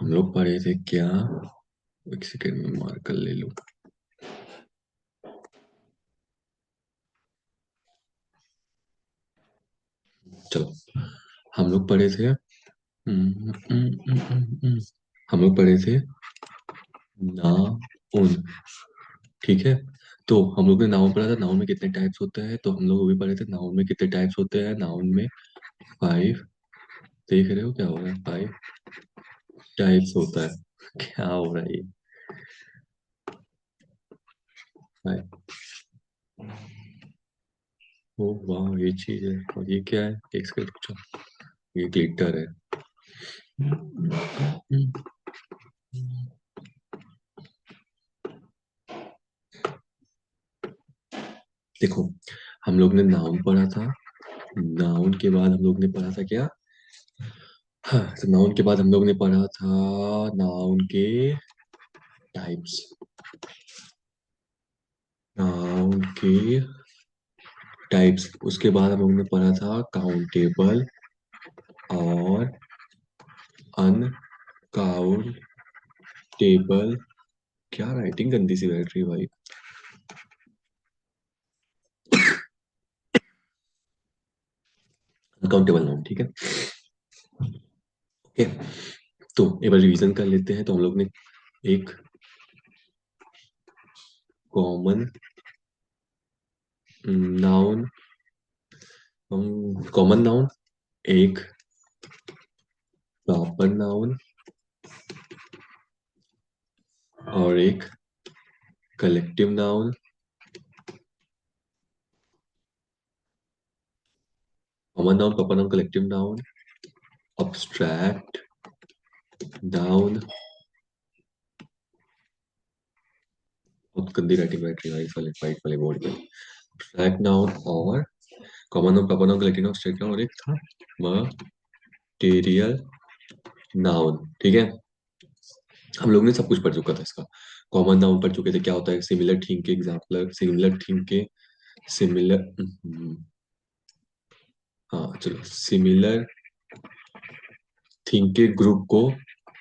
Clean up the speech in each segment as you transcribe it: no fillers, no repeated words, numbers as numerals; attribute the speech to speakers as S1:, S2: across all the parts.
S1: हम लोग पढ़े थे क्या? एक सेकेंड में मार्कर ले लूं। चलो, हम लोग पढ़े थे हम लोग पढ़े थे नाउन। ठीक है। तो हम लोग ने नाउन पढ़ा था, नाउन में कितने टाइप्स होते हैं, तो हम लोग भी पढ़े थे नाउन में कितने टाइप्स होते हैं। नाउन में 5। देख रहे हो क्या हो रहा है? 5 टाइप्स होता है। क्या हो रहा है ये? 5। ओ वाह, ये चीज है। और ये क्या है? एक सेकंड पूछो। ये ग्लिटर है। देखो, हम लोग ने नाउन पढ़ा था। नाउन के बाद हम लोग ने पढ़ा था क्या? हाँ, तो नाउन के बाद हम लोग ने पढ़ा था नाउन के टाइप्स। नाउन के टाइप्स, उसके बाद हम लोग ने पढ़ा था काउंटेबल और अनकाउंटेबल। क्या राइटिंग गंदी सी बैठ रही है भाई। अनकाउंटेबल नाउन, ठीक है। ओके, तो एक बार रिवीजन कर लेते हैं। तो हम लोग ने एक कॉमन नाउन कॉमन नाउन, एक प्रॉपर नाउन और एक collective noun. Common noun, proper noun, collective noun, abstract noun. बहुत गंदी राइटिंग बैठ रही है भाई इस वाले वाइट वाले बोर्ड पे। अब्स्ट्रैक्ट नाउन और common noun, proper noun, collective noun, abstract noun, और एक था मटेरियल नाउन। ठीक है। हम लोग ने सब कुछ पढ़ चुका था इसका। कॉमन नाउन पढ़ चुके थे, क्या होता है सिमिलर थिंग के एग्जाम्पल, सिमिलर थिंग के सिमिलर हाँ चलो, सिमिलर थिंग के ग्रुप को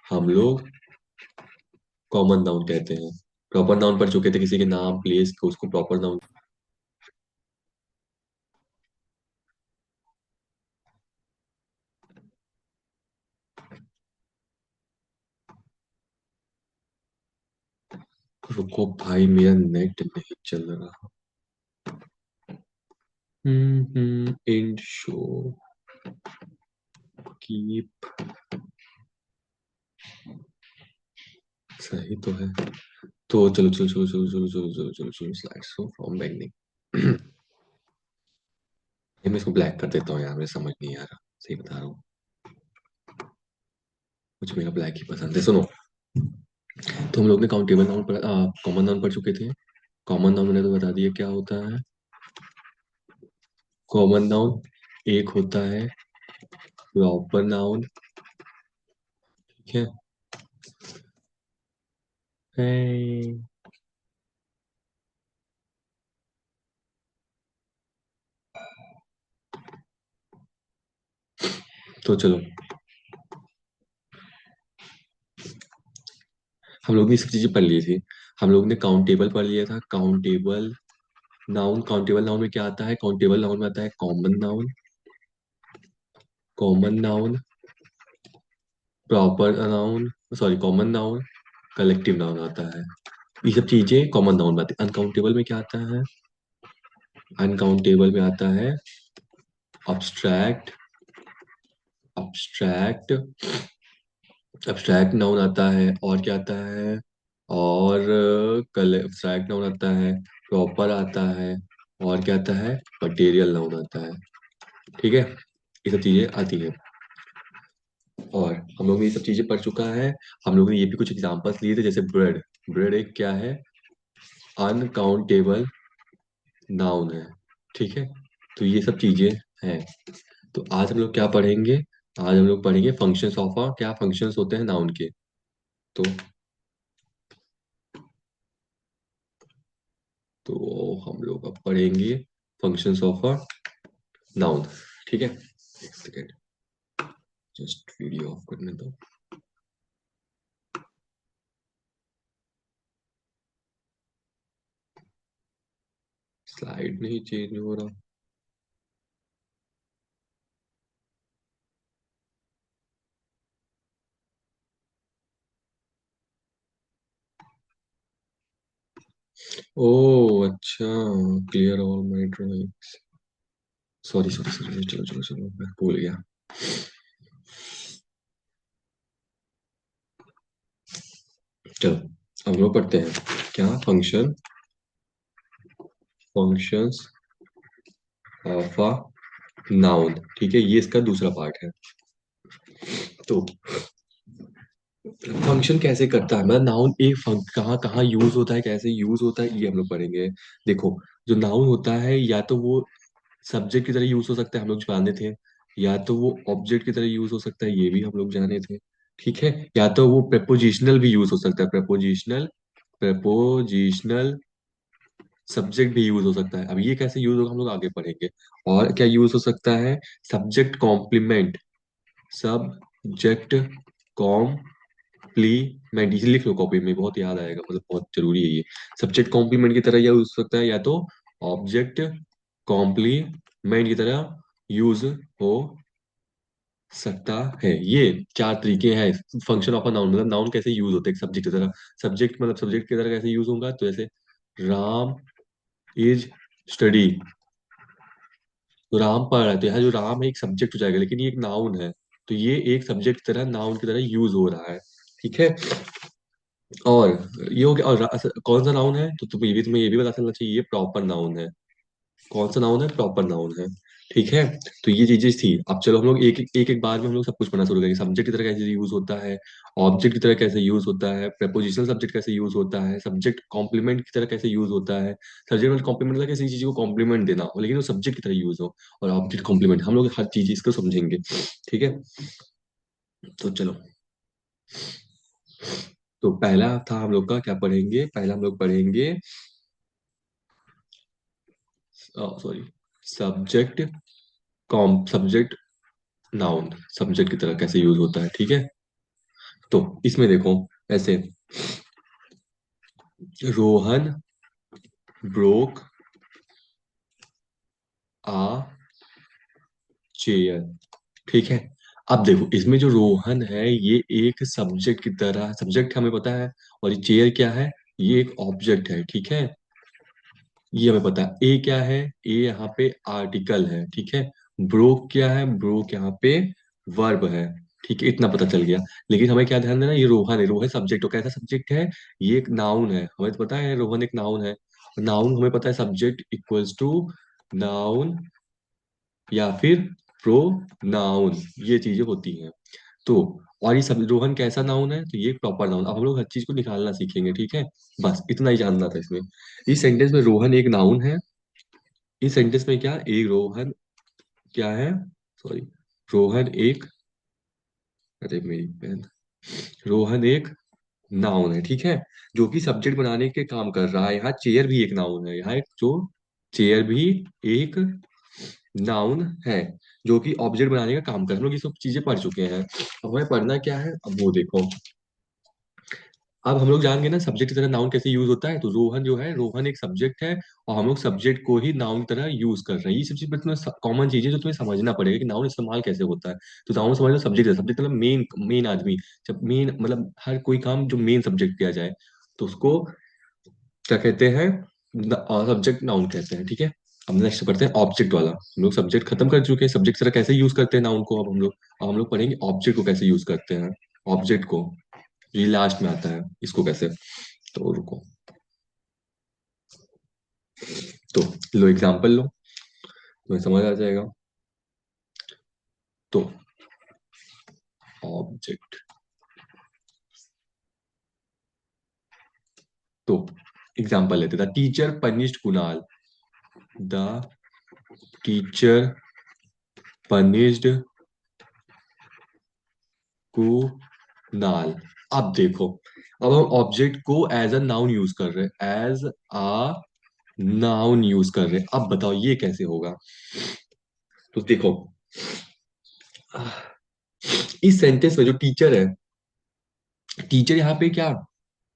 S1: हम लोग कॉमन नाउन कहते हैं। प्रॉपर नाउन पढ़ चुके थे, किसी के नाम प्लेस को उसको प्रॉपर नाउन। रुको भाई, मेरा नेट नहीं चल रहा। इंड शो कीप, सही तो है। तो चलो चलो चलो चलो चलो चलो चलो चलो चलो, स्लाइड शो फ्रॉम बिगनिंग। मैं इसको ब्लैक कर देता हूँ यार, मुझे समझ नहीं आ रहा। सही बता रहा हूँ, मुझे मेरा ब्लैक ही पसंद है। सुनो, तो हम लोग ने काउंटेबल नाउन पढ़ा, कॉमन नाउन पढ़ चुके थे। कॉमन नाउन मैंने तो बता दिया क्या होता है। कॉमन नाउन एक होता है प्रॉपर नाउन। ठीक है। Hey, तो चलो, हम लोग ने ये सब चीजें पढ़ ली थी। हम लोग ने काउंटेबल पढ़ लिया था। काउंटेबल नाउन, काउंटेबल नाउन में क्या आता है? काउंटेबल नाउन में आता है common noun, common noun, proper noun, sorry common noun, collective noun आता है। ये सब चीजें कॉमन नाउन में आती है। अनकाउंटेबल में क्या आता है? अनकाउंटेबल में आता है अब्स्ट्रैक्ट, अब्स्ट्रैक्ट, अब्स्ट्रैक्ट नाउन आता है। और क्या आता है? और कल अब्स्ट्रैक्ट नाउन आता है, प्रॉपर आता है, और क्या आता है? मटेरियल नाउन आता है। ठीक है, ये सब चीजें आती है। और हम लोग ने ये सब चीजें पढ़ चुका है। हम लोग ने ये भी कुछ एग्जांपल्स लिए थे, जैसे ब्रेड। ब्रेड एक क्या है? अनकाउंटेबल नाउन है। ठीक है। तो ये सब चीजें हैं। तो आज हम लोग क्या पढ़ेंगे? आज हम लोग पढ़ेंगे फंक्शंस ऑफ अ, क्या फंक्शंस होते हैं नाउन के। तो हम लोग अब पढ़ेंगे फंक्शंस ऑफ अ नाउन। ठीक है, एक सेकेंड, जस्ट वीडियो ऑफ करने दो। स्लाइड नहीं चेंज हो रहा। ओ अच्छा, clear all my drawings. Sorry sorry sorry, चलो चलो चलो, मैं भूल गया। चलो हम लोग पढ़ते हैं। क्या फंक्शंस ऑफ अ नाउन, ठीक है, ये इसका दूसरा पार्ट है। तो फंक्शन कैसे करता है, मतलब नाउन एक कहाँ कहाँ यूज होता है, कैसे यूज होता है, ये हम लोग पढ़ेंगे। देखो, जो नाउन होता है या तो वो सब्जेक्ट की तरह यूज हो सकता है, हम लोग जाने थे। या तो वो ऑब्जेक्ट की तरह यूज हो सकता है, ये भी हम लोग जाने थे। ठीक है। या तो वो प्रेपोजिशनल भी यूज हो सकता है, प्रेपोजिशनल प्रेपोजिशनल सब्जेक्ट भी यूज हो सकता है। अब ये कैसे यूज होगा हम लोग आगे पढ़ेंगे। और क्या यूज हो सकता है, सब्जेक्ट कॉम्प्लीमेंट, सब्जेक्ट कॉम्प्लीमेंट, इसे लिख लो कॉपी में, बहुत याद आएगा, मतलब बहुत जरूरी है ये। सब्जेक्ट कॉम्प्लीमेंट की तरह यूज हो सकता है, या तो ऑब्जेक्ट कॉम्प्लीमेंट की तरह यूज हो सकता है। ये चार तरीके हैं फंक्शन ऑफ अ नाउन, मतलब नाउन कैसे यूज होते हैं सब्जेक्ट की तरह। सब्जेक्ट मतलब सब्जेक्ट की तरह कैसे यूज होगा, तो जैसे राम इज स्टडी, तो राम पढ़ रहा है, तो यहाँ जो राम है एक सब्जेक्ट हो जाएगा, लेकिन ये एक नाउन है। तो ये एक सब्जेक्ट की तरह, नाउन की तरह यूज हो रहा है। ठीक है। और ये हो गया। और कौन सा नाउन है, तो तुम्हें ये भी पता चलना चाहिए, ये प्रॉपर नाउन है। कौन सा नाउन है, प्रॉपर नाउन है। ठीक है। तो ये चीजें थी। अब चलो हम लोग एक एक बार में हम लोग सब कुछ पढ़ना शुरू करेंगे। सब्जेक्ट की तरह कैसे यूज होता है, ऑब्जेक्ट की तरह कैसे यूज होता है, प्रपोजिशनल सब्जेक्ट कैसे यूज होता है, सब्जेक्ट कॉम्प्लीमेंट की तरह कैसे यूज होता है। सब्जेक्ट कॉम्प्लीमेंट मतलब किसी चीज को कॉम्प्लीमेंट देना हो, लेकिन वो सब्जेक्ट की तरह यूज हो। और ऑब्जेक्ट कॉम्प्लीमेंट, हम लोग हर चीज इसको समझेंगे। ठीक है। तो चलो, तो पहला था हम लोग का, क्या पढ़ेंगे, पहला हम लोग पढ़ेंगे, sorry, subject subject noun, subject की तरह कैसे यूज होता है। ठीक है। तो इसमें देखो, ऐसे, रोहन ब्रोक आ चेयर। ठीक है। अब देखो, इसमें जो रोहन है ये एक सब्जेक्ट की तरह, सब्जेक्ट हमें पता है। और ये चेयर क्या है, ये एक ऑब्जेक्ट है। ठीक है। ये हमें पता है। ए क्या है, ए यहाँ पे आर्टिकल है। ठीक है। ब्रोक क्या है, ब्रोक यहाँ पे वर्ब है। ठीक है, इतना पता चल गया। लेकिन हमें क्या ध्यान देना, ये रोहन है, रोहन सब्जेक्ट हो, कैसा सब्जेक्ट है, ये एक नाउन है, हमें तो पता है रोहन एक नाउन है। नाउन हमें पता है, सब्जेक्ट इक्वल्स टू नाउन या फिर प्रो नाउन, ये चीजें होती हैं। तो और ये सब, रोहन कैसा नाउन है, तो ये प्रॉपर नाउन। अब हम लोग हर चीज को निकालना सीखेंगे। ठीक है। बस इतना ही जानना था इसमें। इस सेंटेंस में रोहन एक नाउन है। इस सेंटेंस में क्या, एक रोहन क्या है, सॉरी, रोहन एक, अरे मेरी पेन, रोहन एक नाउन है। ठीक है। जो कि सब्जेक्ट बनाने के काम कर रहा है। यहाँ चेयर भी एक नाउन है, यहाँ एक जो चेयर भी एक नाउन है, जो कि ऑब्जेक्ट बनाने का काम कर रहा है। हम लोग ये सब चीजें पढ़ चुके हैं। अब हमें पढ़ना क्या है, अब वो देखो। अब हम लोग जानेंगे ना सब्जेक्ट की तरह नाउन कैसे यूज होता है। तो रोहन जो है, रोहन एक सब्जेक्ट है, और हम लोग सब्जेक्ट को ही नाउन की तरह यूज कर रहे हैं। ये सब चीज तुम्हें कॉमन चीजें जो तुम्हें समझना पड़ेगा कि नाउन इस्तेमाल कैसे होता है। तो नाउन समझ, सब्जेक्ट है, सब्जेक्ट मतलब मेन मेन आदमी। जब मेन मतलब हर कोई काम जो मेन सब्जेक्ट किया जाए, तो उसको क्या कहते हैं, सब्जेक्ट नाउन कहते हैं। ठीक है। अब नेक्स्ट पढ़ते हैं ऑब्जेक्ट वाला। हम लोग सब्जेक्ट खत्म कर चुके हैं, सब्जेक्ट तरह कैसे यूज करते हैं नाउन को। अब हम लोग पढ़ेंगे ऑब्जेक्ट को कैसे यूज करते हैं। ऑब्जेक्ट को, ये लास्ट में आता है, इसको कैसे। तो रुको, तो लो एग्जांपल लो, तुम्हें समझ आ जाएगा। तो ऑब्जेक्ट, तो एग्जांपल लेते, the teacher punished Kunal, the teacher punished Kunal. अब देखो, अब हम ऑब्जेक्ट को एज अ नाउन यूज कर रहे हैं, एज अ नाउन यूज कर रहे हैं। अब बताओ ये कैसे होगा। तो देखो, इस सेंटेंस में जो टीचर है, टीचर यहाँ पे क्या,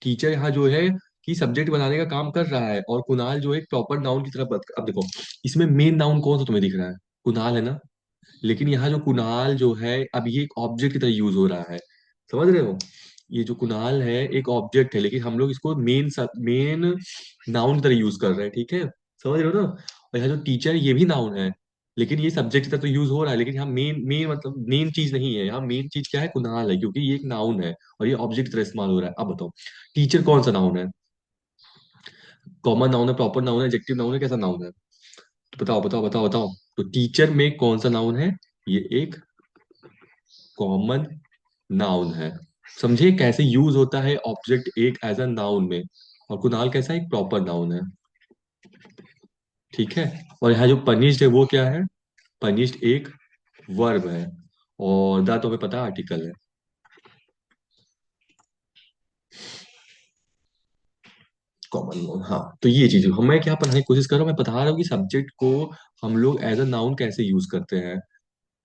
S1: टीचर यहाँ जो है कि सब्जेक्ट बनाने का काम कर रहा है, और कुणाल जो एक प्रॉपर नाउन की तरफ अब देखो, इसमें मेन नाउन कौन सा तुम्हें दिख रहा है? कुणाल है ना। लेकिन यहाँ जो कुणाल जो है, अब ये एक ऑब्जेक्ट की तरह यूज हो रहा है, समझ रहे हो? ये जो कुणाल है एक ऑब्जेक्ट है, लेकिन हम लोग इसको मेन नाउन की तरह यूज कर रहे हैं, ठीक है? समझ रहे हो ना? और यहाँ जो टीचर ये भी नाउन है, लेकिन ये सब्जेक्ट की तरह तो यूज हो रहा है, लेकिन यहाँ मेन मेन मतलब मेन चीज नहीं है, यहाँ मेन चीज क्या है? कुणाल है, क्योंकि ये एक नाउन है और ये ऑब्जेक्ट की तरह इस्तेमाल हो रहा है। अब बताओ, टीचर कौन सा नाउन है? कॉमन नाउन है, प्रॉपर नाउन है, एडजेक्टिव नाउन है, कैसा नाउन है? तो बताओ बताओ बताओ बताओ। तो टीचर में कौन सा नाउन है? ये एक कॉमन नाउन है। समझे कैसे यूज होता है ऑब्जेक्ट एक एज अ नाउन में? और कुणाल कैसा एक प्रॉपर नाउन है, ठीक है? और यहाँ जो पनिश्ड है वो क्या है? पनिश्ड एक वर्ब है, और द तो हमें पता आर्टिकल है। कॉमन नाउन, हाँ। तो ये चीज मैं क्या पढ़ाने की कोशिश कर रहा हूँ, मैं बता रहा हूँ कि सब्जेक्ट को हम लोग एज अ नाउन कैसे यूज करते हैं।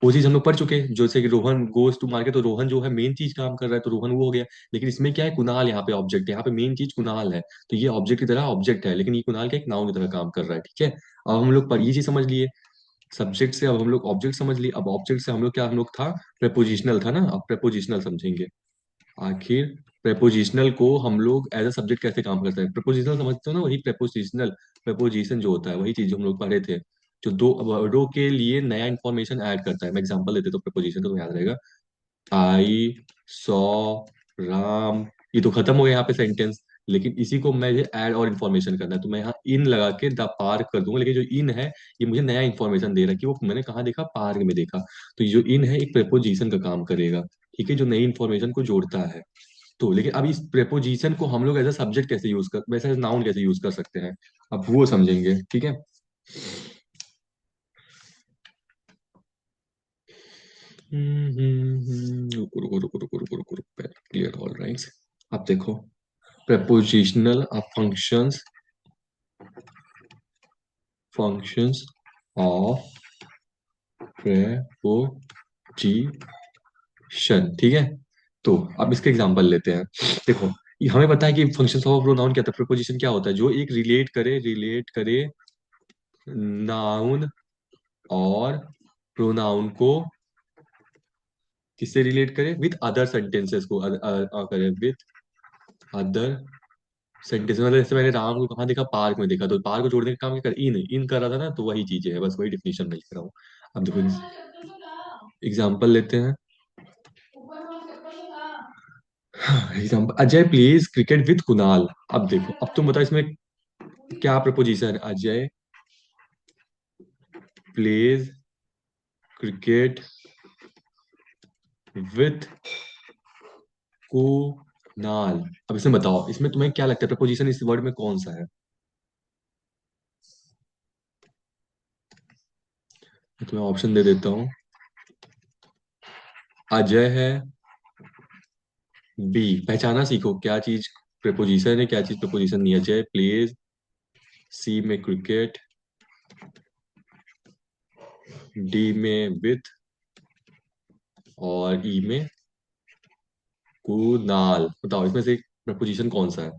S1: वो चीज हम लोग पढ़ चुके हैं, जैसे कि रोहन गोज टू मार्केट, तो रोहन जो है मेन चीज काम कर रहा है, तो रोहन वो हो गया। लेकिन इसमें क्या है? कुणाल यहाँ पे ऑब्जेक्ट है, यहाँ पे मेन चीज कुणाल है। तो ये ऑब्जेक्ट की तरह ऑब्जेक्ट है, लेकिन ये कुणाल का एक नाउन की तरह काम कर रहा है, ठीक है? अब हम लोग पर ये चीज समझ लिए सब्जेक्ट से, अब हम लोग ऑब्जेक्ट समझ लिए। अब ऑब्जेक्ट से हम लोग क्या, हम लोग था प्रेपोजिशनल था ना, अब प्रेपोजिशनल समझेंगे। आखिर प्रेपोजिशनल को हम लोग एज अ सब्जेक्ट कैसे काम करते हैं? प्रेपोजिशनल समझते हो ना, वही प्रेपोजिशनल, प्रेपोजिशन जो होता है वही चीज जो हम लोग पढ़े थे, जो दो वर्डों के लिए नया इंफॉर्मेशन ऐड करता है। मैं एग्जांपल देते तो प्रेपोजिशन तो तुम्हें याद रहेगा। आई सॉ राम, ये तो खत्म हो गया यहाँ पे सेंटेंस। लेकिन इसी को मैं ऐड और इन्फॉर्मेशन करना है, तो मैं यहाँ इन लगा के द पार्क कर दूंगा। लेकिन जो इन है, ये मुझे नया इन्फॉर्मेशन दे रहा है कि वो मैंने कहाँ देखा, पार्क में देखा। तो ये जो इन है एक प्रेपोजिशन का काम करेगा, ठीक है, जो नई इन्फॉर्मेशन को जोड़ता है। तो लेकिन अब इस प्रेपोजिशन को हम लोग एज अ सब्जेक्ट कैसे यूज कर, वैसे नाउन कैसे यूज कर सकते हैं, अब वो समझेंगे, ठीक है? रुको रुको रुको रुको रुको रुको रुको, क्लियर, ऑल राइट। अब देखो, prepositional functions of preposition, ठीक है? तो अब इसके एग्जांपल लेते हैं। देखो, ये हमें पता है कि फंक्शंस ऑफ प्रोनाउन क्या होता है, प्रीपोजिशन क्या होता है, जो एक रिलेट करे नाउन और प्रोनाउन को, किससे रिलेट करे? विथ अदर सेंटेंसेस को करे विथ अदर सेंटेंस। मतलब जैसे मैंने राम को कहाँ देखा, पार्क में देखा, तो पार्क को जोड़ने का काम क्या कर, इन इन कर रहा था ना, तो वही चीजें है, बस वही डिफिनेशन मैं लिख रहा हूँ। अब देखो एग्जाम्पल लेते हैं। Example, Ajay pledge cricket with Kunal. अब देखो, अब तुम बताओ इसमें क्या प्रपोजिशन है? Ajay pledge cricket with Kunal. अब इसमें बताओ, इसमें तुम्हें क्या लगता है प्रपोजिशन इस वर्ड में कौन सा है? मैं तुम्हें ऑप्शन दे देता हूँ। अजय है, बी, पहचाना सीखो क्या चीज प्रपोजिशन है, क्या चीज प्रपोजिशन नहीं है। अजय प्लेज, सी में क्रिकेट, डी में विथ, और ई में कुनाल। बताओ इसमें से प्रपोजिशन कौन सा है?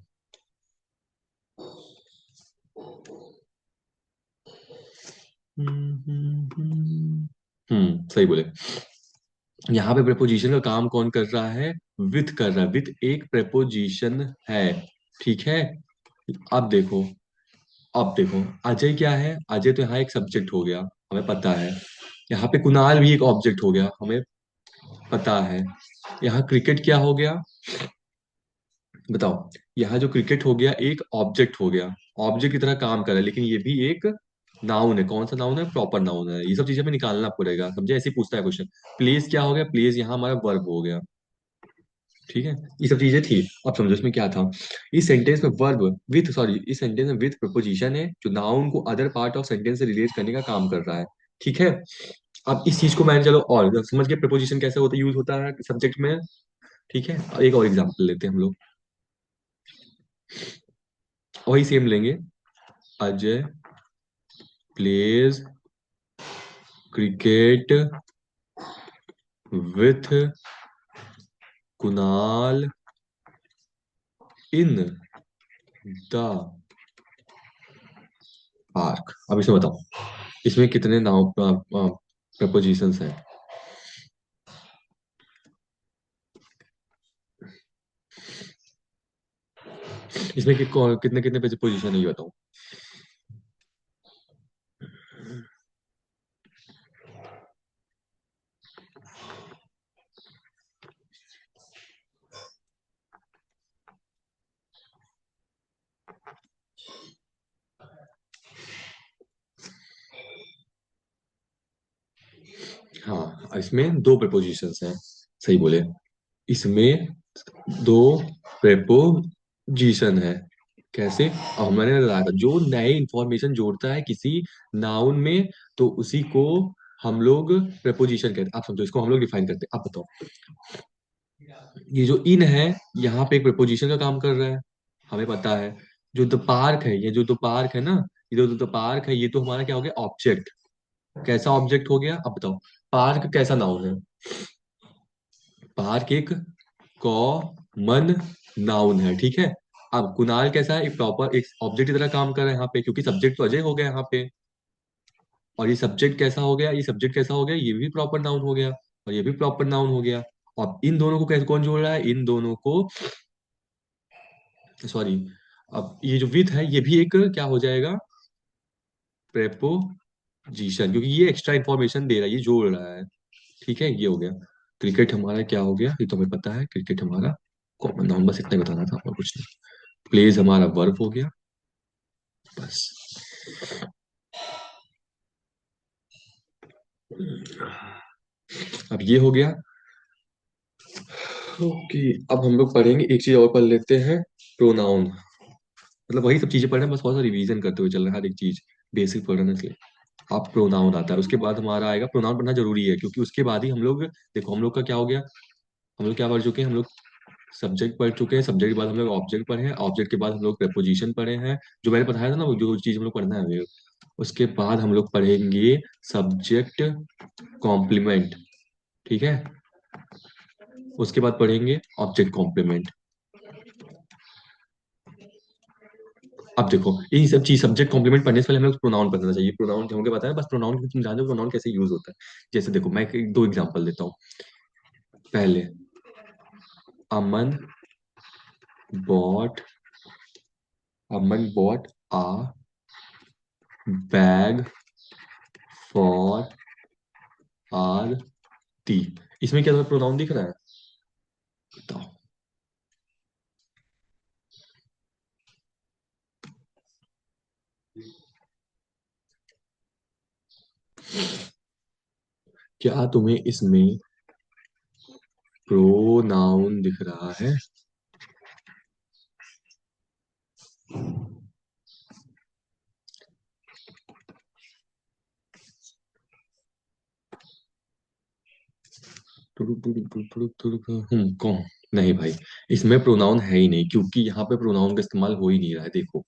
S1: सही बोले। यहाँ पे प्रपोजिशन का काम कौन कर रहा है? विथ कर रहा है, विथ एक प्रपोजिशन है, ठीक है? अब देखो, अब देखो, अजय क्या है? अजय तो यहाँ एक सब्जेक्ट हो गया, हमें पता है। यहाँ पे कुणाल भी एक ऑब्जेक्ट हो गया, हमें पता है। यहाँ क्रिकेट क्या हो गया? बताओ, यहाँ जो क्रिकेट हो गया एक ऑब्जेक्ट हो गया, ऑब्जेक्ट की तरह काम कर रहा है, लेकिन ये भी एक नाउन है। कौन सा नाउन है? प्रॉपर नाउन है। ये सब चीजें हमें निकालना पड़ेगा, समझे? ऐसे ही पूछता है क्वेश्चन। प्लेस क्या हो गया? प्लेस यहाँ हमारा वर्ब हो गया, ठीक है? ये सब चीजें थी। अब समझो इसमें क्या था। इस सेंटेंस में वर्ब विथ, सॉरी, इस सेंटेंस में विथ प्रपोजिशन है, जो नाउन को अदर पार्ट ऑफ सेंटेंस से रिलेट करने का काम कर रहा है, ठीक है? अब इस चीज को मैंने, चलो और समझ के प्रपोजिशन कैसे होता यूज होता है सब्जेक्ट में, ठीक है? एक और एग्जाम्पल लेते हैं हम लोग, वही सेम लेंगे। Ajay pledge cricket with Kunal in the park. अब इसमें बताओ, इसमें कितने नाउन प्रपोजिशंस हैं? इसमें कितने कितने पोजीशन है ये बताओ। हाँ, इसमें दो प्रपोजिशंस हैं, सही बोले। इसमें दो प्रेपोजिशन है। कैसे? अब मैंने बताया था, जो नए इंफॉर्मेशन जोड़ता है किसी नाउन में, तो उसी को हम लोग प्रेपोजिशन कहते हैं। आप समझो, इसको हम लोग डिफाइन करते हैं। आप बताओ, ये जो इन है, यहाँ पे एक प्रेपोजिशन का काम कर रहा है, हमें पता है। जो द पार्क है, ये जो द पार्क है ना, ये जो द पार्क है, ये तो हमारा क्या हो गया? ऑब्जेक्ट। कैसा ऑब्जेक्ट हो गया? अब बताओ, पार्क कैसा नाउन है? पार्क एक कॉमन नाउन है, ठीक है। अब कुणाल कैसा है? एक प्रॉपर एक ऑब्जेक्ट की तरह काम कर रहा है यहाँ पे, क्योंकि सब्जेक्ट तो अजय हो गया यहाँ पे। और ये सब्जेक्ट कैसा हो गया? ये सब्जेक्ट कैसा हो गया? ये भी प्रॉपर नाउन हो गया, और ये भी प्रॉपर नाउन हो गया। अब इन दोनों को कैसे कौन जोड़ रहा है? इन दोनों को, सॉरी, अब ये जो विथ है, ये भी एक क्या हो जाएगा? प्रेपोजिशन, क्योंकि ये एक्स्ट्रा इंफॉर्मेशन दे रहा है, ये जोड़ रहा है। ठीक है, ये हो गया। क्रिकेट हमारा क्या हो गया? ये तो हमें पता है, क्रिकेट हमारा कॉमन नाउन, बस इतना ही बताना था और कुछ नहीं। प्लेज हमारा वर्ब हो गया, बस। अब ये हो गया। ओके, अब हम लोग पढ़ेंगे, एक चीज और पढ़ लेते हैं, प्रोनाउन। मतलब वही सब चीजें पढ़ रहे हैं, बस थोड़ा सा रिवीजन करते हुए चल रहा है, हर एक चीज बेसिक पढ़ रहे हैं इसलिए। अब प्रोनाउन आता है, उसके बाद हमारा आएगा, प्रोनाउन पढ़ना जरूरी है, क्योंकि उसके बाद ही हम लोग, देखो हम लोग का क्या हो गया, हम लोग क्या पढ़ चुके हैं? हम लोग सब्जेक्ट पढ़ चुके हैं, सब्जेक्ट के बाद हम लोग ऑब्जेक्ट पढ़े हैं, ऑब्जेक्ट के बाद हम लोग प्रेपोजिशन पढ़े हैं, जो मैंने बताया था ना, वो जो चीज हम लोग पढ़ना है हमें। उसके बाद हम लोग पढ़ेंगे सब्जेक्ट कॉम्प्लीमेंट, ठीक है। उसके बाद पढ़ेंगे ऑब्जेक्ट कॉम्प्लीमेंट। अब देखो, इन सब चीज सब्जेक्ट कॉम्प्लीमेंट पढ़ने से पहले हमें प्रोनाउन पढ़ना चाहिए। प्रोनाउन हमको पता है, बस प्रोनाउन तुम जान दो प्रोनाउन कैसे यूज होता है। जैसे देखो, मैं दो एग्जांपल देता हूँ। पहले, Aman bought, Aman bought a bag for Aarti. इसमें क्या तुम्हें प्रोनाउन दिख रहा है? बताओ। क्या तुम्हें इसमें प्रोनाउन दिख रहा है? कौन? नहीं भाई, इसमें प्रोनाउन है ही नहीं, क्योंकि यहाँ पे प्रोनाउन का इस्तेमाल हो ही नहीं रहा है। देखो,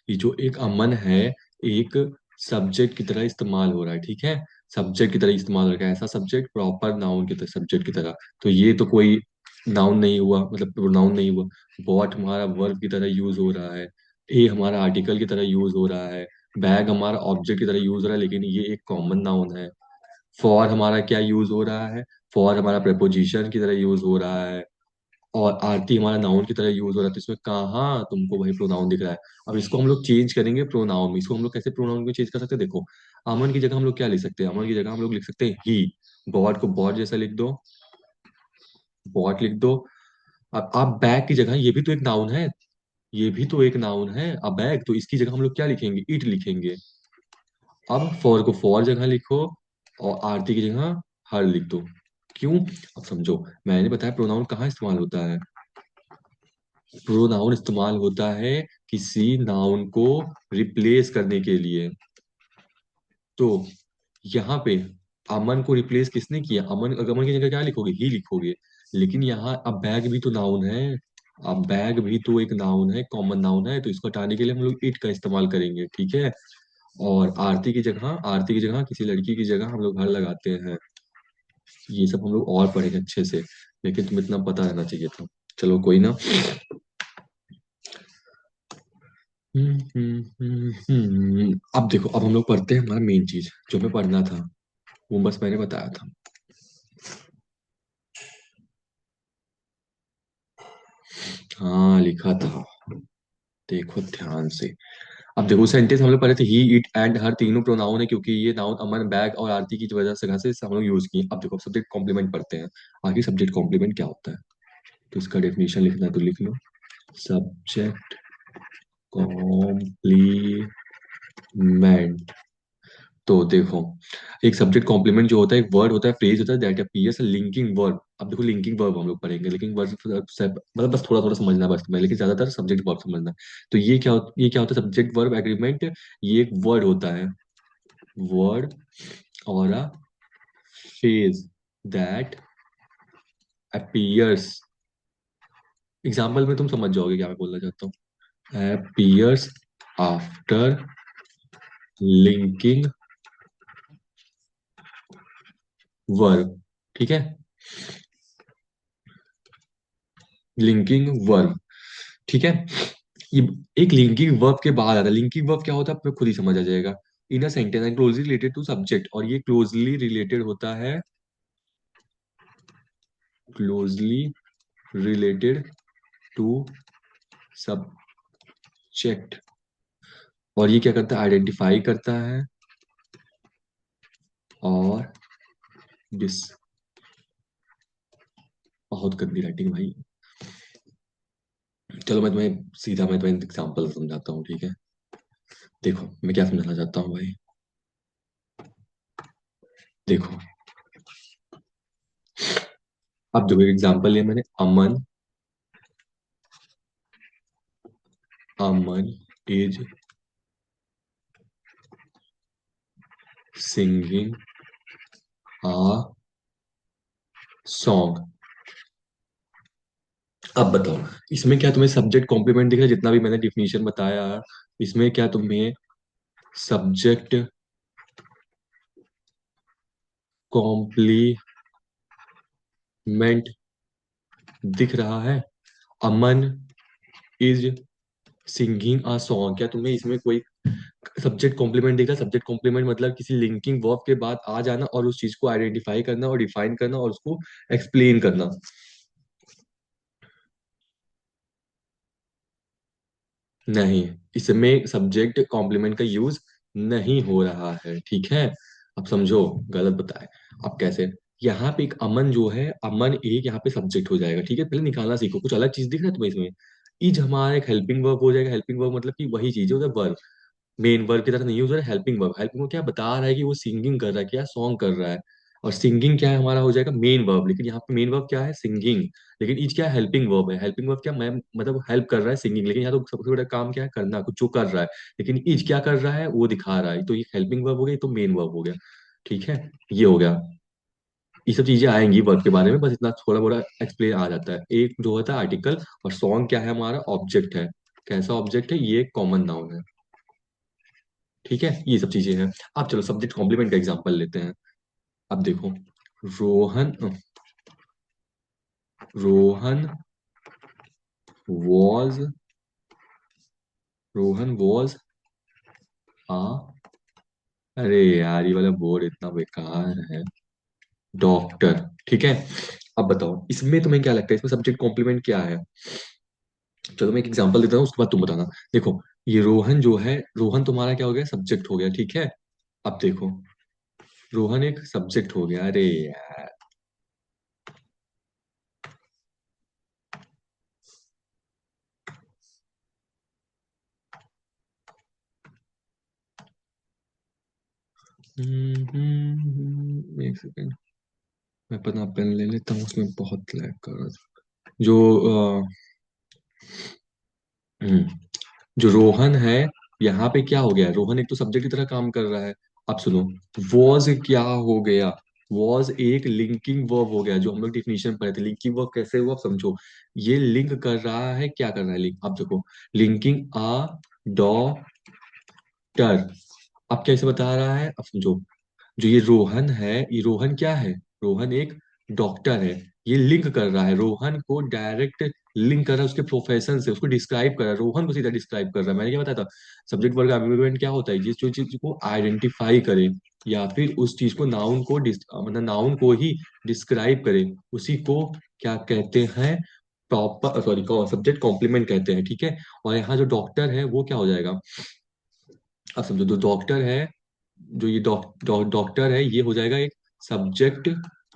S1: ये जो एक अमन है, एक सब्जेक्ट की तरह इस्तेमाल हो रहा है, ठीक है। सब्जेक्ट की तरह इस्तेमाल हो रहा है, ऐसा सब्जेक्ट प्रॉपर नाउन की तरह, सब्जेक्ट की तरह। तो ये तो कोई नाउन नहीं हुआ, मतलब प्रोनाउन नहीं हुआ। बॉट हमारा वर्ब की तरह यूज हो रहा है, ए हमारा आर्टिकल की तरह यूज हो रहा है, बैग हमारा ऑब्जेक्ट की तरह यूज हो रहा है, लेकिन ये एक कॉमन नाउन है। फॉर हमारा क्या यूज हो रहा है? फॉर हमारा प्रेपोजिशन की तरह यूज हो रहा है, और आरती हमारा नाउन की तरह यूज हो रहा है। तो इसमें कहाँ तुमको वही प्रोनाउन दिख रहा है? अब इसको हम लोग चेंज करेंगे प्रोनाउन में। इसको हम लोग कैसे प्रोनाउन में चेंज कर सकते हैं? देखो, अमन की जगह हम लोग क्या लिख सकते हैं? अमन की जगह हम लोग लिख सकते हैं ही। बॉट को बॉट जैसा लिख दो, बॉट लिख दो। अब आप बैग की जगह, ये भी तो एक नाउन है, ये भी तो एक नाउन है, अब बैग, तो इसकी जगह हम लोग क्या लिखेंगे? इट लिखेंगे। अब फॉर को फॉर जगह लिखो, और आरती की जगह हर लिख दो। क्यों? अब समझो, मैंने बताया प्रोनाउन कहाँ इस्तेमाल होता है। प्रोनाउन इस्तेमाल होता है किसी नाउन को रिप्लेस करने के लिए। तो यहाँ पे अमन को रिप्लेस किसने किया? अमन, अमन की जगह क्या लिखोगे? ही लिखोगे। लेकिन यहाँ अब बैग भी तो नाउन है, अब बैग भी तो एक नाउन है, कॉमन नाउन है, तो इसको हटाने के लिए हम लोग इट का इस्तेमाल करेंगे, ठीक है। और आरती की जगह, आरती की जगह किसी लड़की की जगह हम लोग हर लगाते हैं। ये सब हम लोग और पढ़ेंगे अच्छे से, लेकिन तुम्हें इतना पता रहना चाहिए था। चलो कोई ना। अब देखो, अब हम लोग पढ़ते हैं हमारा मेन चीज जो हमें पढ़ना था, वो बस मैंने बताया था। हाँ लिखा था, देखो ध्यान से। अब देखो सेंटेंस हम लोग पढ़े थे, ही इट एंड हर, तीनों प्रोनाउन है क्योंकि ये नाउन अमन, बैग और आरती की वजह से हम लोग यूज किए। अब देखो सब्जेक्ट कॉम्प्लीमेंट पढ़ते हैं। आगे सब्जेक्ट कॉम्प्लीमेंट क्या होता है, तो इसका डेफिनेशन लिखना है तो लिख लो। सब्जेक्ट कॉम्प्लीमेंट, तो देखो, एक सब्जेक्ट कॉम्प्लीमेंट जो होता है, एक वर्ड होता है, फ्रेज होता है, दैट अपीयर्स लिंकिंग वर्ब। अब देखो लिंकिंग वर्ब हम लोग पढ़ेंगे, लेकिन वर्ब मतलब बस थोड़ा थोड़ा समझना है बस तुम्हें, लेकिन ज्यादातर सब्जेक्ट वर्ब समझना है। तो ये क्या होता है, सब्जेक्ट वर्ब एग्रीमेंट। ये एक वर्ड होता है, वर्ड और a phrase that appears. Example में तुम समझ जाओगे क्या मैं बोलना चाहता हूँ। अपीयर्स आफ्टर लिंकिंग वर्ब, ठीक है, लिंकिंग वर्ब, ठीक है। ये एक लिंकिंग वर्ब के बाद आता है। लिंकिंग वर्ब क्या होता है आपको खुद ही समझ आ जाएगा। In a sentence and closely related to subject, और ये क्लोजली रिलेटेड होता है, क्लोजली रिलेटेड टू सब्जेक्ट। और ये क्या करता है, आइडेंटिफाई करता है और डिस, बहुत गंदी राइटिंग भाई। चलो मैं तुम्हें एग्जांपल समझाता हूँ, ठीक है। देखो मैं क्या समझाना चाहता हूँ भाई, देखो। अब देखो एग्जांपल लिया मैंने, अमन, अमन इज सिंगिंग अ सॉन्ग। अब बताओ, इसमें क्या तुम्हें सब्जेक्ट कॉम्प्लीमेंट दिख रहा है, जितना भी मैंने डिफिनीशन बताया, इसमें क्या तुम्हें सब्जेक्ट कॉम्प्लीमेंट दिख रहा है। अमन इज सिंगिंग अ सॉन्ग, क्या तुम्हें इसमें कोई सब्जेक्ट कॉम्प्लीमेंट दिख रहा है? सब्जेक्ट कॉम्प्लीमेंट मतलब किसी लिंकिंग वर्ब के बाद आ जाना और उस चीज को आइडेंटिफाई करना और डिफाइन करना और उसको एक्सप्लेन करना। नहीं, इसमें सब्जेक्ट कॉम्प्लीमेंट का यूज नहीं हो रहा है, ठीक है। अब समझो, गलत बताए। अब कैसे, यहाँ पे एक अमन जो है, अमन एक यहाँ पे सब्जेक्ट हो जाएगा, ठीक है। पहले निकालना सीखो, कुछ अलग चीज दिख रहा है तुम्हें इसमें। इज हमारा एक हेल्पिंग वर्ब हो जाएगा। हेल्पिंग वर्ब मतलब कि वही चीज है उधर, वर्ब मेन वर्ब की तरह नहीं यूज हो रहा है। हेल्पिंग वर्ब, हेल्पिंग वर्ब क्या बता रहा है कि वो सिंगिंग कर रहा है, क्या सॉन्ग कर रहा है। और सिंगिंग क्या है हमारा, हो जाएगा मेन वर्ब, लेकिन यहाँ पे मेन वर्ब क्या है, सिंगिंग। लेकिन इज क्या है, हेल्पिंग वर्ब है। हेल्पिंग वर्ब क्या, मैं मतलब हेल्प कर रहा है सिंगिंग, लेकिन यहाँ तो सबसे बड़ा काम क्या है, करना, कुछ जो कर रहा है। लेकिन इज क्या कर रहा है, वो दिखा रहा है, तो ये हेल्पिंग वर्ब हो गया, ये तो मेन वर्ब हो गया, ठीक है। ये हो गया। ये सब चीजें आएंगी वर्ब के बारे में, बस इतना थोड़ा मोड़ा एक्सप्लेन आ जाता है। एक जो होता है आर्टिकल, और सॉन्ग क्या है हमारा, ऑब्जेक्ट है। कैसा ऑब्जेक्ट है, ये कॉमन नाउन है, ठीक है। ये सब चीजें हैं। अब चलो सब्जेक्ट कॉम्प्लीमेंट का एग्जांपल लेते हैं। अब देखो, रोहन, रोहन वॉज, रोहन वॉज आ, अरे यार ये वाला बोर्ड इतना बेकार है, डॉक्टर, ठीक है। अब बताओ इसमें तुम्हें क्या लगता है, इसमें सब्जेक्ट कॉम्प्लीमेंट क्या है। चलो मैं एक एग्जांपल देता हूँ, उसके बाद तुम बताना। देखो, ये रोहन जो है, रोहन तुम्हारा क्या हो गया, सब्जेक्ट हो गया, ठीक है। अब देखो, रोहन एक सब्जेक्ट हो गया, अरे यार। एक सेकेंड, मैं अपना पेन ले लेता हूँ, उसमें बहुत लैग कर रहा था। जो हम्म, जो रोहन है, यहाँ पे क्या हो गया, रोहन एक तो सब्जेक्ट की तरह काम कर रहा है। अब सुनो, वॉज क्या हो गया, वॉज एक लिंकिंग वर्ब हो गया, जो हम लोग डिफिनेशन पढ़े थे। लिंकिंग वर्ब कैसे हुआ, अब समझो। ये लिंक कर रहा है, क्या कर रहा है, लिंक, अब देखो, लिंकिंग अ डॉटर। अब कैसे बता रहा है, अब समझो। जो ये रोहन है, ये रोहन क्या है, रोहन एक डॉक्टर है, ये लिंक कर रहा है रोहन को, डायरेक्ट लिंक कर रहा है उसके प्रोफेशन से, उसको डिस्क्राइब कर रहा है, रोहन को सीधा डिस्क्राइब कर रहा है। मैंने क्या बताया था, सब्जेक्ट वर्ब आर्गुमेंट क्या होता है, जिस जो चीज को आइडेंटिफाई करे या फिर उस चीज को नाउन को मतलब नाउन को ही डिस्क्राइब करे, उसी को क्या कहते हैं, प्रॉपर सॉरी सब्जेक्ट कॉम्प्लीमेंट कहते हैं, ठीक है। और यहाँ जो डॉक्टर है वो क्या हो जाएगा, अब समझो, जो डॉक्टर है, जो ये डॉक्टर है, ये हो जाएगा एक सब्जेक्ट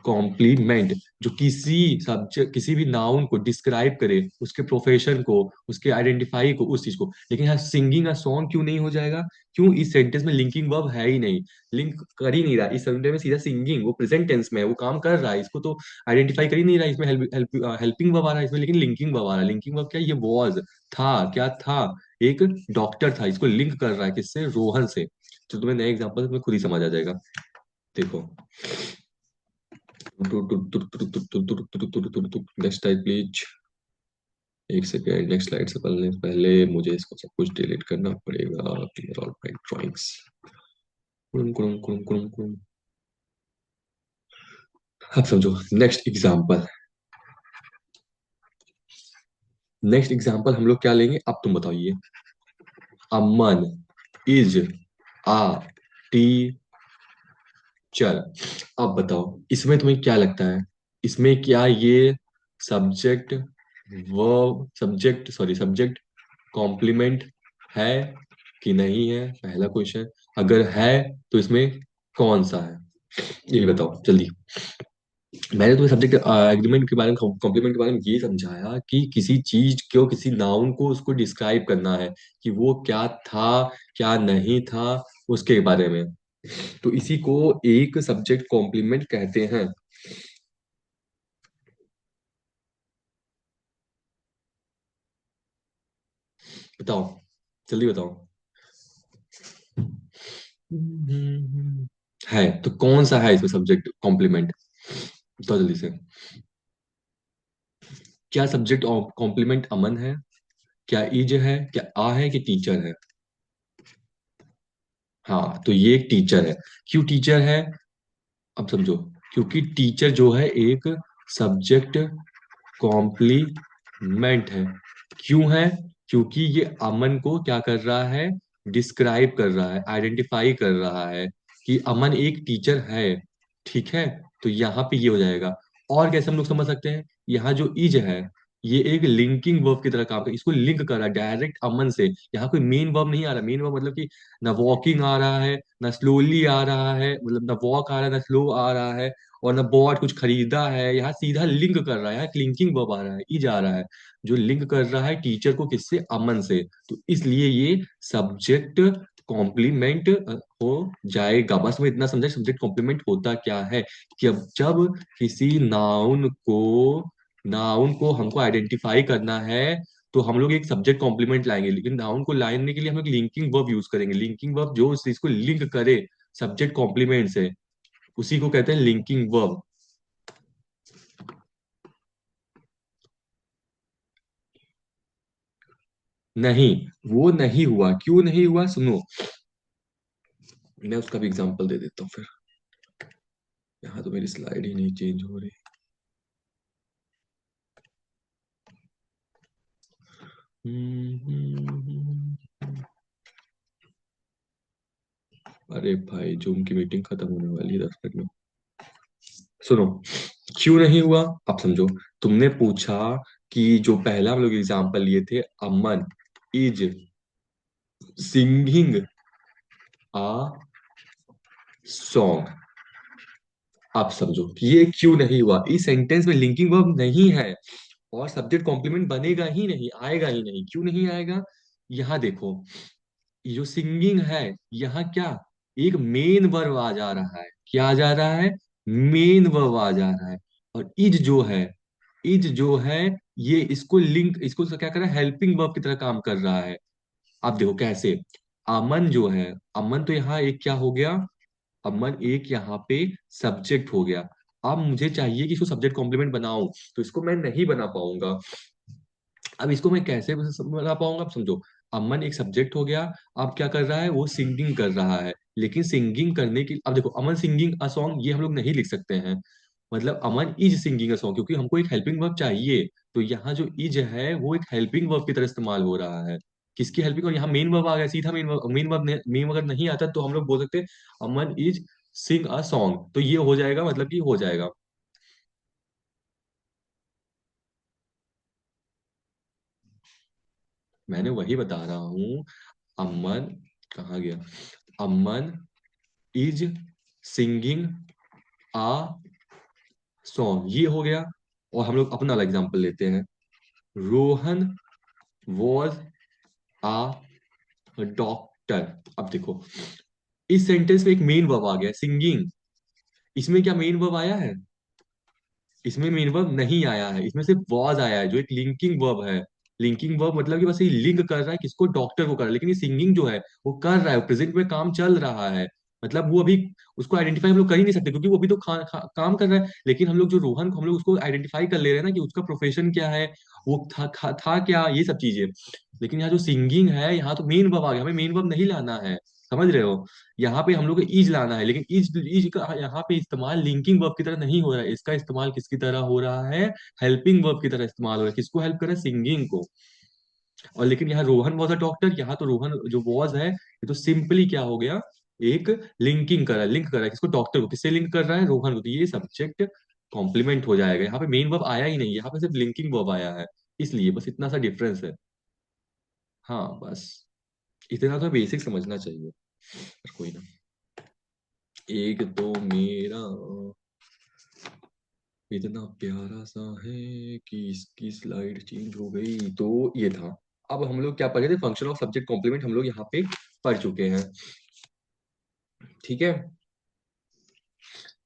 S1: कॉम्प्लीमेंट, जो किसी सब्जेक्ट किसी भी नाउन को डिस्क्राइब करे, उसके प्रोफेशन को, उसके आइडेंटिफाई को, उस चीज को। लेकिन यहाँ सिंगिंग अ सॉन्ग क्यों नहीं हो जाएगा, क्यों, इस सेंटेंस में लिंकिंग वर्ब है ही नहीं, लिंक कर ही नहीं रहा इस सेंटेंस में, सीधा सिंगिंग, वो प्रेजेंट टेंस में है, वो काम कर रहा है, इसको तो आइडेंटिफाई कर ही नहीं रहा, इसमें हेल्पिंग वर्ब आ रहा है इसमें, लेकिन लिंकिंग वर्ब आ रहा है। लिंकिंग वर्ब क्या है? ये वॉज, था, क्या था, एक डॉक्टर था, इसको लिंक कर रहा है किससे, रोहन से। तो तुम्हें नए एग्जांपल तुम्हें खुद ही समझ आ जाएगा। देखो, नेक्स्ट टाइप प्लीज। एक सेकेंड, नेक्स्ट स्लाइड से पहले पहले मुझे इसको सब कुछ डिलीट करना पड़ेगा, clear all my drawings. Kurum Kurum Kurum Kurum Kurum. अब समझो, नेक्स्ट एग्जांपल, नेक्स्ट एग्जांपल हम लोग क्या लेंगे, अब तुम बताओ। ये अमन इज आ टीचर। अब बताओ, इसमें तुम्हें क्या लगता है, इसमें क्या ये subject verb subject sorry subject complement है कि नहीं है, पहला क्वेश्चन। अगर है तो इसमें कौन सा है, ये बताओ जल्दी। मैंने तुम्हें सब्जेक्ट एग्रीमेंट के बारे में, कॉम्प्लीमेंट के बारे में ये समझाया कि किसी चीज को, किसी नाउन को उसको डिस्क्राइब करना है कि वो क्या था, क्या नहीं था, उसके बारे में। तो इसी को एक सब्जेक्ट कॉम्प्लीमेंट कहते हैं। बताओ, जल्दी बताओ। है तो कौन सा है इसमें सब्जेक्ट कॉम्प्लीमेंट, बताओ जल्दी से। क्या सब्जेक्ट कॉम्प्लीमेंट अमन है, क्या इज है, क्या आ है, कि टीचर है। हाँ, तो ये एक टीचर है। क्यों टीचर है, अब समझो, क्योंकि टीचर जो है एक सब्जेक्ट कॉम्प्लीमेंट है। क्यों है, क्योंकि ये अमन को क्या कर रहा है, डिस्क्राइब कर रहा है, आइडेंटिफाई कर रहा है कि अमन एक टीचर है, ठीक है। तो यहाँ पे ये हो जाएगा। और कैसे हम लोग समझ सकते हैं, यहाँ जो इज है, ये एक लिंकिंग वर्ब की तरह काम कर, इसको लिंक कर रहा है डायरेक्ट अमन से। यहाँ कोई मेन वर्ब नहीं आ रहा, मेन वर्ब मतलब कि ना वॉकिंग आ रहा है, ना स्लोली आ रहा है, मतलब ना वॉक आ रहा है, ना स्लो आ रहा है, और ना बॉट कुछ खरीदा है। यहाँ सीधा लिंक कर रहा है, यहाँ लिंकिंग वर्ब आ रहा है, इज आ रहा है, जो लिंक कर रहा है टीचर को, किससे, अमन से। तो इसलिए ये सब्जेक्ट कॉम्प्लीमेंट हो जाएगा। बस मैं इतना समझा सब्जेक्ट कॉम्प्लीमेंट होता क्या है, कि अब जब किसी नाउन को हमको आइडेंटिफाई करना है, तो हम लोग एक सब्जेक्ट कॉम्प्लीमेंट लाएंगे, लेकिन नाउन को लाने के लिए हम लोग लिंकिंग वर्ब यूज करेंगे। लिंकिंग वर्ब जो उस चीज को लिंक करे सब्जेक्ट कॉम्प्लीमेंट से, उसी को कहते हैं लिंकिंग वर्ब। नहीं, वो नहीं हुआ, क्यों नहीं हुआ सुनो, मैं उसका भी एग्जांपल दे देता हूँ फिर। यहाँ तो मेरी स्लाइड ही नहीं चेंज हो रही। अरे भाई, जूम की मीटिंग खत्म होने वाली है 10 मिनट में। सुनो, क्यों नहीं हुआ, आप समझो। तुमने पूछा कि जो पहला हम लोग एग्जांपल लिए थे, अमन इज सिंगिंग आ सॉन्ग। आप समझो कि ये क्यों नहीं हुआ, इस सेंटेंस में लिंकिंग वर्ब नहीं है, और सब्जेक्ट कॉम्प्लीमेंट बनेगा ही नहीं, आएगा ही नहीं। क्यों नहीं आएगा, यहाँ देखो, ये जो सिंगिंग है, यहाँ क्या, एक मेन वर्ब आ जा रहा है, क्या आ जा रहा है, मेन वर्ब आ जा रहा है। और इज जो है ये इसको लिंक, इसको क्या कर रहा है, हेल्पिंग वर्ब की तरह काम कर रहा है। आप देखो कैसे, अमन जो है, अमन तो यहाँ एक क्या हो गया, अमन एक यहाँ पे सब्जेक्ट हो गया। अब मुझे चाहिए कि इसको सब्जेक्ट कॉम्प्लीमेंट बनाऊं, तो इसको मैं नहीं बना पाऊंगा। अब इसको मैं कैसे बना पाऊंगा, आप समझो, अमन एक सब्जेक्ट हो गया। अब क्या कर रहा है, वो सिंगिंग कर रहा है, लेकिन सिंगिंग करने की, अब देखो, अमन सिंगिंग अ सॉन्ग ये हम लोग नहीं लिख सकते हैं, मतलब अमन इज सिंगिंग अ सॉन्ग, क्योंकि हमको एक हेल्पिंग वर्ब चाहिए। तो यहाँ जो इज है वो एक हेल्पिंग वर्ब की तरह इस्तेमाल हो रहा है। किसकी हेल्पिंग? और यहाँ मेन वर्ब आ गया, सीधा मेन वर्ब। मेन अगर नहीं आता तो हम लोग बोल सकते हैं अमन इज सिंग अ सॉन्ग, तो ये हो जाएगा, मतलब कि हो जाएगा। मैंने वही बता रहा हूँ। अमन, कहाँ गया? अमन इज सिंगिंग आ सॉन्ग, ये हो गया। और हम लोग अपना एग्जांपल लेते हैं। Rohan was a doctor. अब देखो, इस सेंटेंस में एक मेन वर्ब आ गया, सिंगिंग। इसमें क्या मेन वर्ब आया है? इसमें मेन वर्ब नहीं आया है, इसमें सिर्फ वॉज आया है, जो एक लिंकिंग वर्ब है। लिंकिंग वर्ब मतलब कि बस ये लिंक कर रहा है किसको? डॉक्टर को कर रहा है। लेकिन ये सिंगिंग जो है वो कर रहा है, प्रेजेंट में काम चल रहा है। मतलब वो अभी, उसको आइडेंटिफाई हम लोग कर ही नहीं सकते, क्योंकि वो अभी तो काम कर रहा है। लेकिन हम लोग जो रोहन को, हम लोग उसको आइडेंटिफाई कर ले रहे हैं ना, कि उसका प्रोफेशन क्या है, वो था क्या, ये सब चीजें। लेकिन यहाँ जो सिंगिंग है, यहाँ तो मेन वर्ब आ गया, हमें मेन वर्ब नहीं लाना है। समझ रहे हो? यहाँ पे हम लोग को ईज लाना है, लेकिन ईज ईज का यहाँ पे इस्तेमाल लिंकिंग वर्ब की तरह नहीं हो रहा है। इसका इस्तेमाल किसकी तरह हो रहा है? हेल्पिंग वर्ब की तरह इस्तेमाल हो रहा है। किसको हेल्प कर रहा है? सिंगिंग को। और लेकिन यहाँ रोहन वॉज अ डॉक्टर, यहाँ तो रोहन जो वॉज है, ये तो सिंपली क्या हो गया, एक लिंकिंग कर रहा है, लिंक कर रहा है किसको? डॉक्टर को। किससे लिंक कर रहा है? रोहन को। तो ये सब्जेक्ट कॉम्प्लीमेंट हो जाएगा। यहाँ पे मेन वर्ब आया ही नहीं, यहाँ पे सिर्फ लिंकिंग वर्ब आया है। इसलिए बस इतना सा डिफरेंस है। हाँ बस, इतना तो बेसिक समझना चाहिए। पर कोई ना। एक तो मेरा इतना प्यारा सा है कि इसकी स्लाइड चेंज हो गई, तो ये था। अब हम लोग क्या पढ़ रहे थे? फंक्शन ऑफ सब्जेक्ट कॉम्प्लीमेंट हम लोग यहाँ पे पढ़ चुके हैं। ठीक है।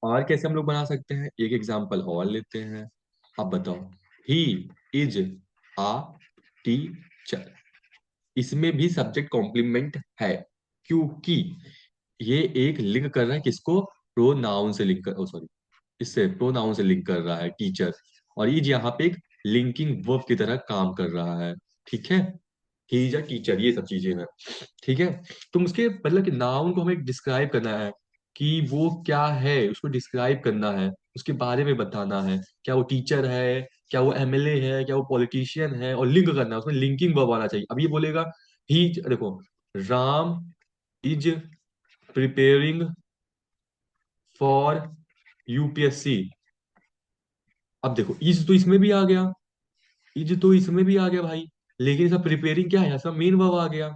S1: और कैसे हम लोग बना सकते हैं? एक एग्जांपल और लेते हैं। अब बताओ। ही इज आ टीचर, इसमें भी सब्जेक्ट कॉम्प्लीमेंट है, क्योंकि ये एक लिंक कर रहा है किसको? प्रोनाउन से लिंक कर, सॉरी, इससे प्रोनाउन से लिंक कर रहा है, टीचर। और ये यहाँ पे एक लिंकिंग वर्ब की तरह काम कर रहा है। ठीक है। ही इज अ टीचर, ये सब चीजें हैं। ठीक है। तुम उसके मतलब कि नाउन को हमें डिस्क्राइब करना है, कि वो क्या है, उसको डिस्क्राइब करना है, उसके बारे में बताना है। क्या वो टीचर है, क्या वो एमएलए है, क्या वो पॉलिटिशियन है, और लिंक करना है, उसमें लिंकिंग वर्ब आना चाहिए। अब ये बोलेगा ही, देखो, Ram is preparing for UPSC. अब देखो, इज तो इसमें भी आ गया, इज तो इसमें भी आ गया भाई। लेकिन इसका प्रिपेयरिंग क्या है? ऐसा मेन वर्ब आ गया।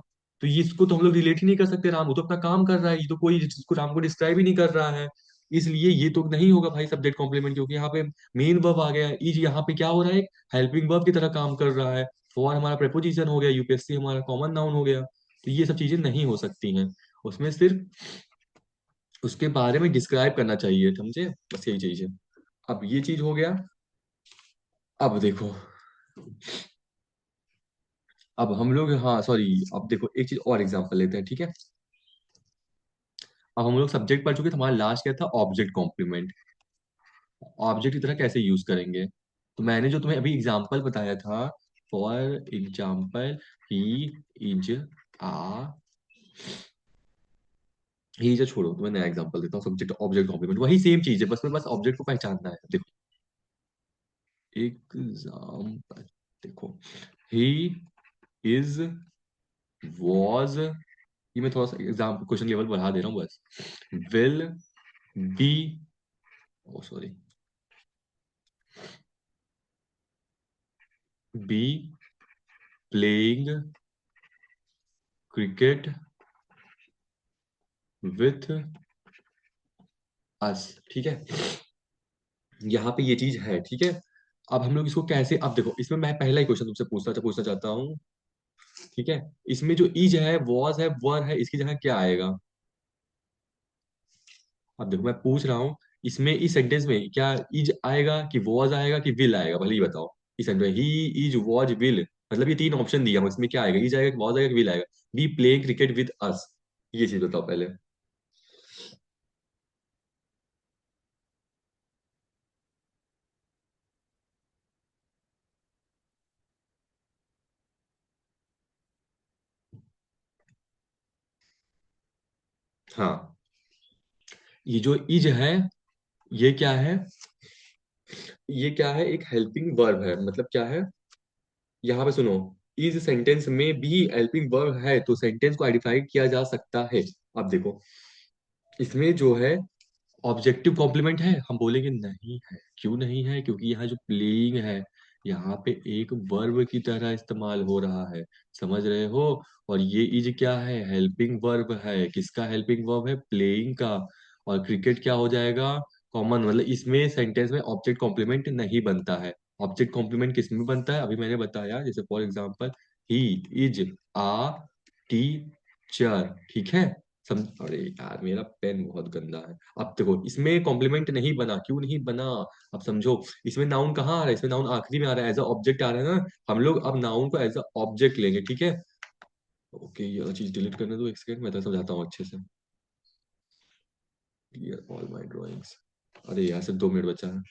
S1: तो ये, इसको तो हम लोग रिलेट ही नहीं कर सकते। राम वो तो अपना काम कर रहा है, ये तो कोई इसको, राम को डिस्क्राइब ही नहीं कर रहा है। इसलिए ये तो नहीं होगा भाई सब्जेक्ट कॉम्प्लीमेंट, क्योंकि यहाँ पे मेन वर्ब आ गया। इज यहाँ पे क्या हो रहा है? एक हेल्पिंग वर्ब की तरह काम कर रहा है। फॉर हमारा प्रेपोजिशन हो गया, यूपीएससी हमारा कॉमन नाउन हो गया। तो ये सब चीजें नहीं हो सकती हैं। उसमें सिर्फ उसके बारे में डिस्क्राइब करना चाहिए, समझे? बस यही चीज है। अब ये चीज हो गया। अब देखो, अब हम लोग, हाँ सॉरी, अब देखो एक चीज और एग्जांपल लेते हैं। ठीक है। अब हम लोग सब्जेक्ट पढ़ चुके थे, हमारा लास्ट क्या था? Object complement. ऑब्जेक्ट की तरह कैसे यूज करेंगे? तो मैंने जो तुम्हें अभी एग्जांपल बताया था, for example, he is a, he is, छोड़ो, तुम्हें नया एग्जांपल देता हूँ। सब्जेक्ट ऑब्जेक्ट कॉम्प्लीमेंट वही सेम चीज है, बस में बस ऑब्जेक्ट को पहचानना है। देखो एग्जांपल, देखो, ही इज, वॉज, ये मैं थोड़ा सा एग्जाम क्वेश्चन लेवल बढ़ा दे रहा हूँ बस। Will be, oh sorry, be playing cricket with us. ठीक है। यहाँ पे ये चीज है। ठीक है। अब हम लोग इसको कैसे, अब देखो, इसमें मैं पहला ही क्वेश्चन तुमसे पूछना चाहता हूँ। ठीक है। इसमें जो इज है, वॉज है, वर है, इसकी जगह क्या आएगा? अब देखो मैं पूछ रहा हूँ, इसमें इस सेंटेंस में क्या इज आएगा, कि वॉज आएगा, कि विल आएगा? भले ही बताओ। इस सेंटेंस में ही इज वॉज विल, मतलब ये तीन ऑप्शन दिया, इसमें क्या आएगा? इज आएगा, वॉज आएगा, कि विल आएगा? B playing cricket with us, ये चीज बताओ पहले। हाँ, ये जो इज है, ये क्या है? ये क्या है, एक हेल्पिंग वर्ब है, मतलब क्या है, यहाँ पे सुनो, इस सेंटेंस में भी हेल्पिंग वर्ब है तो सेंटेंस को आइडेंटिफाई किया जा सकता है। अब देखो, इसमें जो है ऑब्जेक्टिव कॉम्प्लीमेंट है, हम बोलेंगे नहीं है। क्यों नहीं है? क्योंकि यहाँ जो प्लेइंग है, यहाँ पे एक वर्ब की तरह इस्तेमाल हो रहा है, समझ रहे हो? और ये इज क्या है, हेल्पिंग वर्ब है। किसका हेल्पिंग वर्ब है? प्लेइंग का। और क्रिकेट क्या हो जाएगा, कॉमन, मतलब इसमें सेंटेंस में ऑब्जेक्ट कॉम्प्लीमेंट नहीं बनता है। ऑब्जेक्ट कॉम्प्लीमेंट किसमें बनता है, अभी मैंने बताया, जैसे for example he is a teacher, ठीक है? अरे यार मेरा पेन बहुत गंदा है। अब देखो, इसमें कॉम्प्लीमेंट नहीं बना, क्यों नहीं बना? अब समझो, इसमें नाउन कहाँ आ रहा है, इसमें नाउन आखिरी में आ रहा है, एज अ ऑब्जेक्ट आ रहा है ना। हम लोग अब नाउन को एज अ ऑब्जेक्ट लेंगे, ठीक है? ओके, ये वाला चीज डिलीट करने दो, एक सेकंड, मैं तो समझाता हूँ अच्छे से। Clear all my drawings. अरे यार, सिर्फ 2 मिनट बचा है।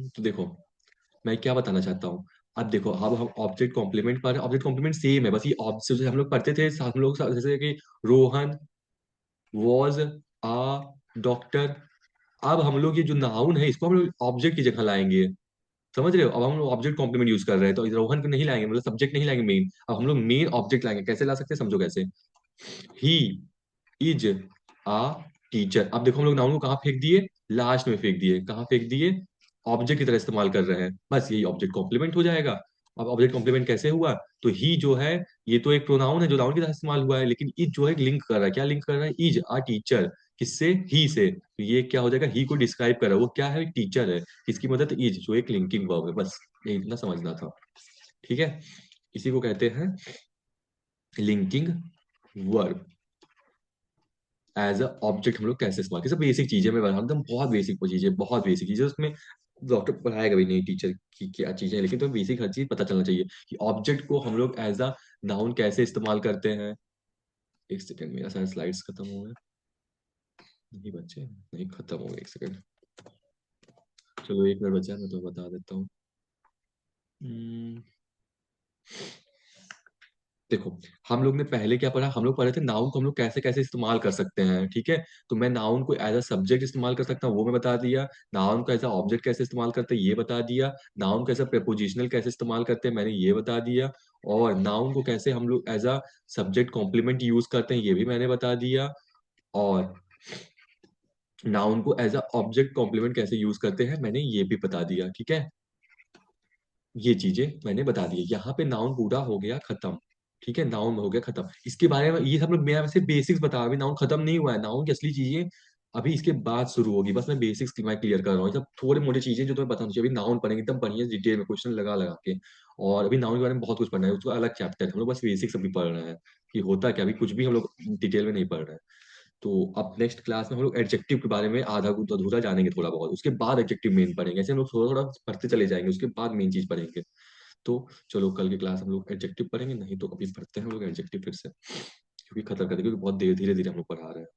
S1: तो देखो, मैं क्या बताना चाहता हूँ। अब देखो, अब हम ऑब्जेक्ट कॉम्प्लीमेंट पर, ऑब्जेक्ट कॉम्प्लीमेंट सेम है, बस ये ऑब्जेक्ट हम लोग पढ़ते थे, हम लोग जैसे कि रोहन वॉज आ डॉक्टर। अब हम लोग ये जो नाउन है, इसको हम लोग ऑब्जेक्ट की जगह लाएंगे, समझ रहे हो? अब हम लोग ऑब्जेक्ट कॉम्प्लीमेंट यूज कर रहे हैं, तो रोहन को नहीं लाएंगे, मतलब सब्जेक्ट नहीं लाएंगे मेन। अब हम लोग मेन ऑब्जेक्ट लाएंगे, कैसे ला सकते हैं, समझो कैसे। He is a teacher. अब देखो, हम लोग नाउन को कहाँ फेंक दिए, लास्ट में फेंक दिए, कहाँ फेंक दिए, ऑब्जेक्ट की तरह इस्तेमाल कर रहे हैं, बस यही ऑब्जेक्ट कॉम्प्लीमेंट हो जाएगा। अब ऑब्जेक्ट कॉम्प्लीमेंट कैसे हुआ, तो ही जो है, ये तो एक प्रोनाउन है जो नाउन की तरह इस्तेमाल हुआ है, लेकिन इज जो है लिंक कर रहा है, क्या लिंक कर रहा है, इज आ टीचर, किससे, ही से, तो ये क्या हो जाएगा, ही को डिस्क्राइब कर रहा है, वो क्या है, टीचर है, किसकी मदद, इज, जो एक लिंकिंग वर्ब है, बस ये इतना समझना था, ठीक है? इसी को कहते हैं linking verb. As a object हम लोग कैसे इस्तेमाल, कैसे बेसिक चीजें मैं बता एकदम, बहुत बेसिक चीजें, बहुत बेसिक चीजें उसमें। डॉक्टर पढ़ाएगा भी नहीं, टीचर की क्या चीजें हैं, लेकिन तो बेसिक हर चीज पता चलना चाहिए कि ऑब्जेक्ट को हम लोग एज अ नाउन कैसे इस्तेमाल करते हैं। एक सेकंड, मेरा सारे स्लाइड्स खत्म हो गए, नहीं बच्चे, नहीं खत्म हो गए, एक सेकंड, चलो 1 मिनट बचा है, मैं तो बता देता हूँ। हम्म, देखो, हम लोग ने पहले क्या पढ़ा, हम लोग पढ़े थे नाउन को हम लोग कैसे कैसे इस्तेमाल कर सकते हैं, ठीक है? तो मैं नाउन को एज अ सब्जेक्ट इस्तेमाल कर सकता हूँ, वो मैं बता दिया। नाउन को एज अ ऑब्जेक्ट कैसे इस्तेमाल करते हैं, ये बता दिया। नाउन को एज अ प्रेपोजिशनल कैसे इस्तेमाल करते हैं, मैंने ये बता दिया। और नाउन को कैसे हम लोग as a subject complement use करते हैं, ये भी मैंने बता दिया। और नाउन को एज अ ऑब्जेक्ट कॉम्प्लीमेंट कैसे यूज करते हैं, मैंने ये भी बता दिया, ठीक है? ये चीजें मैंने बता दी है। यहाँ पे नाउन पूरा हो गया खत्म, ठीक है? नाउन हो गया खत्म, इसके बारे में ये सब लोग, मैं वैसे बेसिक्स बता रहा हूं, अभी नाउन खत्म नहीं हुआ है, नाउन की असली चीजें अभी इसके बाद शुरू होगी, बस मैं बेसिक्स मैं क्लियर कर रहा हूँ, सब थोड़े मोटे चीजें जो तुम्हें बताना चाहिए। अभी नाउन पढ़ेंगे एकदम बढ़िया डिटेल में, क्वेश्चन लगा लगा के। और अभी नाउन के बारे में बहुत कुछ पढ़ना है, उसका अलग चैप्टर है, हम लोग बस बेसिक्स अभी पढ़ रहे हैं कि होता क्या, अभी कुछ भी हम लोग डिटेल में नहीं पढ़ रहे हैं। तो अब नेक्स्ट क्लास में हम लोग एडजेक्टिव के बारे में आधा अधूरा जानेंगे थोड़ा बहुत, उसके बाद एडजेक्टिव मेन पढ़ेंगे, ऐसे हम लोग थोड़ा थोड़ा पढ़ते चले जाएंगे, उसके बाद मेन चीज पढ़ेंगे। तो चलो, कल की क्लास हम लोग एडजेक्टिव पढ़ेंगे, नहीं तो अभी पढ़ते हैं हम लोग एडजेक्टिव फिर से, क्योंकि खत्म कर देंगे, क्योंकि बहुत देर धीरे धीरे हम लोग पढ़ा रहे हैं।